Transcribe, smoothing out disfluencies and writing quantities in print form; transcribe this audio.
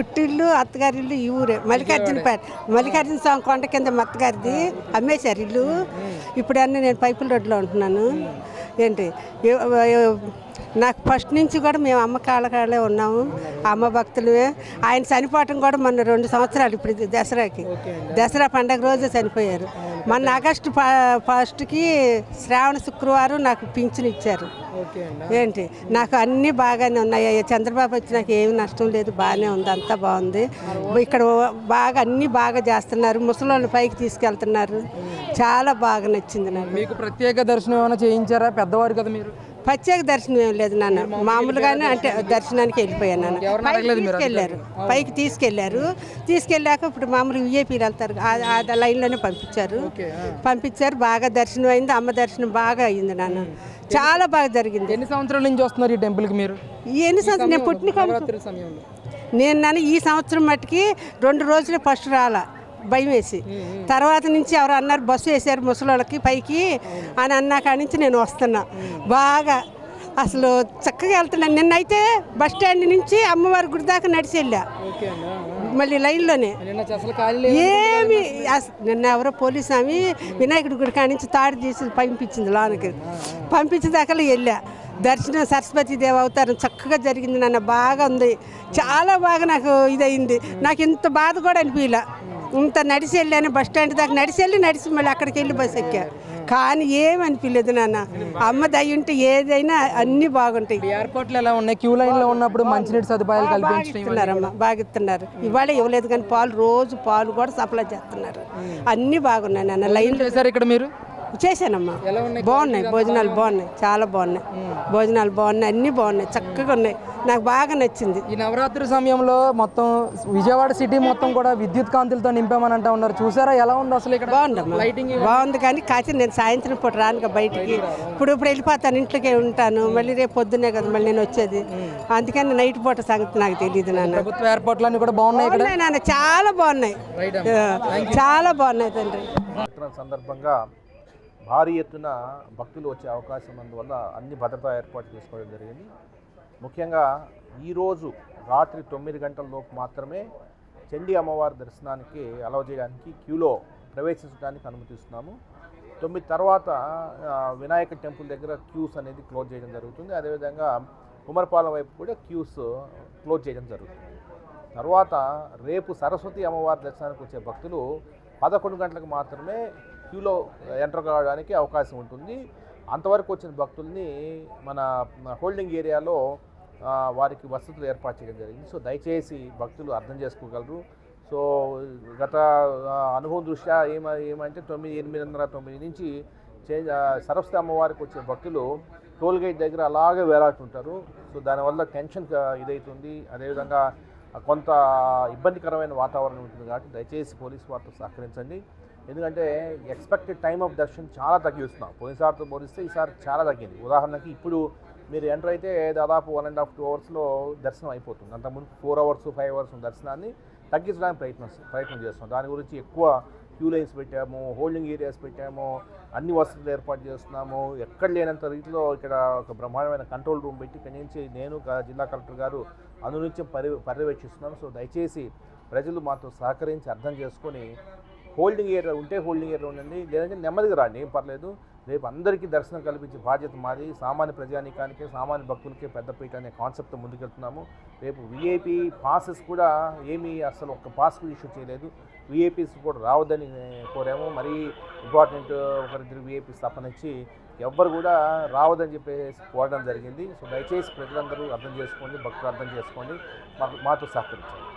పుట్టిల్లు అత్తగారిల్లు ఈ ఊరే మల్లికార్జున స్వామి కొండ కింద మా అత్తగారిది అమ్మేశారు ఇల్లు. ఇప్పుడు అన్నీ నేను పైపుల రోడ్లో ఉంటున్నాను. ఏంటి నాకు ఫస్ట్ నుంచి కూడా మేము అమ్మ కాళ్ళే ఉన్నాము. అమ్మ భక్తులమే. ఆయన చనిపోవటం కూడా మొన్న 2 సంవత్సరాలు. ఇప్పుడు దసరా పండగ రోజు చనిపోయారు. మొన్న ఆగస్టు 1కి శ్రావణ శుక్రవారం నాకు పింఛను ఇచ్చారు. ఏంటి నాకు అన్నీ బాగానే ఉన్నాయి. చంద్రబాబు వచ్చి నాకు ఏమి నష్టం లేదు, బాగానే ఉంది, అంతా బాగుంది. ఇక్కడ బాగా అన్నీ బాగా చేస్తున్నారు. ముసలోళ్ళు పైకి తీసుకెళ్తున్నారు. చాలా బాగా నచ్చింది నాకు. మీకు ప్రత్యేక దర్శనం ఏమైనా చేయించారా? పెద్దవారు కదా మీరు. ప్రత్యేక దర్శనం ఏం లేదు నాన్న, మామూలుగానే అంటే దర్శనానికి వెళ్ళిపోయాను నాన్న. పైకి తీసుకెళ్ళాక ఇప్పుడు మామూలు విఐపీలు వెళ్తారు, ఆ లైన్లోనే పంపించారు. బాగా దర్శనం అయింది. అమ్మ దర్శనం బాగా అయింది నాన్న, చాలా బాగా జరిగింది. ఎన్ని సంవత్సరాల నుంచి వస్తున్నారు ఈ టెంపుల్కి మీరు? ఎన్ని సంవత్సరాలు నేను పుట్టిన నేను నాన్న ఈ సంవత్సరం మట్టుకి 2 రోజులే ఫస్ట్ రాలా, భయం వేసి. తర్వాత నుంచి ఎవరు అన్నారు బస్సు వేసారు ముసలోళ్ళకి పైకి అని అన్నాక నుంచి నేను వస్తున్నా. బాగా అసలు చక్కగా వెళ్తున్నాను. నిన్నైతే బస్ స్టాండ్ నుంచి అమ్మవారి గుడి దాకా నడిచి వెళ్ళా, మళ్ళీ లైన్లోనే. ఏమి నిన్న ఎవరో పోలీసు ఆమె వినాయకుడి గుడి కాడి నుంచి తాడు తీసి పంపించింది లోనకి. పంపించేదాకా వెళ్ళా. దర్శనం సరస్వతీదేవి అవతారం చక్కగా జరిగింది నాన్న, బాగా ఉంది. చాలా బాగా నాకు ఇదయింది. నాకు ఇంత బాధ కూడా అనిపించలే. ఇంత నడిచి వెళ్ళాను, బస్ స్టాండ్ దాకా నడిచి మళ్ళీ అక్కడికి వెళ్ళి బస్సు ఎక్కా. కానీ ఏమి అనిపించలేదు నాన్న. అమ్మ దయ ఉంటే ఏదైనా అన్నీ బాగుంటాయి. ఎయిర్పోర్ట్లో ఎలా ఉన్నాయి? క్యూ లైన్లో ఉన్నప్పుడు మంచినీటి సదుపాయాలు కల్పిస్తున్నారమ్మా, బాగా ఇస్తున్నారు. ఇవాళ ఇవ్వలేదు కానీ రోజు పాలు కూడా సప్లై చేస్తున్నారు. అన్నీ బాగున్నాయి నాన్న. లైన్ చేశారు ఇక్కడ మీరు? చేశానమ్మా. బాగున్నాయి భోజనాలు, బాగున్నాయి, చాలా బాగున్నాయి భోజనాలు, బాగున్నాయి, అన్నీ బాగున్నాయి, చక్కగా ఉన్నాయి. నాకు బాగా నచ్చింది. ఈ నవరాత్రి సమయంలో మొత్తం విజయవాడ సిటీ మొత్తం కూడా విద్యుత్ కాంతులతో నింపామని అంటా ఉన్నారు. చూసారా ఎలా ఉంది అసలు ఇక్కడ? బాగుందమ్మా, బాగుంది. కానీ కాచి నేను సాయంత్రం పూట రానుక బయటికి. ఇప్పుడు వెళ్ళిపోతాను, ఇంట్లోకే ఉంటాను. మళ్ళీ రేపు పొద్దున్నే కదా మళ్ళీ నేను వచ్చేది. అందుకని నైట్ పూట సంగతి నాకు తెలియదు నాన్న. ప్రభుత్వ ఏర్పాట్లు కూడా బాగున్నాయి నాన్న, చాలా బాగున్నాయి, చాలా బాగున్నాయి తండ్రి. సందర్భంగా భారీ ఎత్తున భక్తులు వచ్చే అవకాశం ఉన్నందువల్ల అన్ని భద్రతా ఏర్పాటు చేసుకోవడం జరిగింది. ముఖ్యంగా ఈరోజు రాత్రి 9 గంటల లోపు మాత్రమే చండీ అమ్మవారి దర్శనానికి అలౌ చేయడానికి క్యూలో ప్రవేశించడానికి అనుమతిస్తున్నాము. 9 తర్వాత వినాయక టెంపుల్ దగ్గర క్యూస్ అనేది క్లోజ్ చేయడం జరుగుతుంది. అదేవిధంగా కుమరపాలెం వైపు కూడా క్యూస్ క్లోజ్ చేయడం జరుగుతుంది. తర్వాత రేపు సరస్వతి అమ్మవారి దర్శనానికి వచ్చే భక్తులు 11 గంటలకు మాత్రమే క్యూలో ఎంటర్ కావడానికి అవకాశం ఉంటుంది. అంతవరకు వచ్చిన భక్తుల్ని మన హోల్డింగ్ ఏరియాలో వారికి వసతులు ఏర్పాటు చేయడం జరిగింది. సో దయచేసి భక్తులు అర్థం చేసుకోగలరు. సో గత అనుభవం దృష్ట్యా ఏమంటే 8:30-9 నుంచి సరస్వతి అమ్మవారికి వచ్చే భక్తులు టోల్ గేట్ దగ్గర అలాగే వేలాడుతుంటారు. సో దానివల్ల టెన్షన్ ఇదవుతుంది. అదేవిధంగా కొంత ఇబ్బందికరమైన వాతావరణం ఉంటుంది. కాబట్టి దయచేసి పోలీసు వారితో సహకరించండి. ఎందుకంటే ఎక్స్పెక్టెడ్ టైమ్ ఆఫ్ దర్శనం చాలా తగ్గిస్తున్నాం. పోయినసారితో పోలిస్తే ఈసారి చాలా తగ్గింది. ఉదాహరణకి ఇప్పుడు మీరు ఎంటర్ అయితే దాదాపు 1.5-2 అవర్స్లో దర్శనం అయిపోతుంది. అంతకుముందు 4 అవర్స్ 5 అవర్స్ దర్శనాన్ని తగ్గించడానికి ప్రయత్నం చేస్తున్నాం. దాని గురించి ఎక్కువ క్యూ లైన్స్ పెట్టాము, హోల్డింగ్ ఏరియాస్ పెట్టాము, అన్ని వసతులు ఏర్పాటు చేస్తున్నాము. ఎక్కడ లేనంత రీతిలో ఇక్కడ ఒక బ్రహ్మాండమైన కంట్రోల్ రూమ్ పెట్టి ఇక్కడి నుంచి నేను జిల్లా కలెక్టర్ గారు అనునిత్యం పర్యవేక్షిస్తున్నాను. సో దయచేసి ప్రజలు మాతో సహకరించి అర్థం చేసుకొని హోల్డింగ్ ఏరియా ఉంటే హోల్డింగ్ ఏరియా ఉండండి, లేదంటే నెమ్మదిగా రాండి, ఏం పర్లేదు. రేపు అందరికీ దర్శనం కల్పించే బాధ్యత మాది. సామాన్య ప్రజానీకానికి, సామాన్య భక్తులకే పెద్దపీట అనే కాన్సెప్ట్తో ముందుకెళ్తున్నాము. రేపు విఐపి పాసెస్ కూడా ఏమీ అసలు ఒక్క పాస్ కూడా ఇష్యూ చేయలేదు. విఐపీస్ కూడా రావద్దని కోరాము. మరీ ఇంపార్టెంట్ 1-2 విఐపీస్ తప్పనిచ్చి ఎవ్వరు కూడా రావద్దని చెప్పేసి కోరడం జరిగింది. సో దయచేసి ప్రజలందరూ అర్థం చేసుకోండి, భక్తులు అర్థం చేసుకోండి, మాతో సహకరించండి.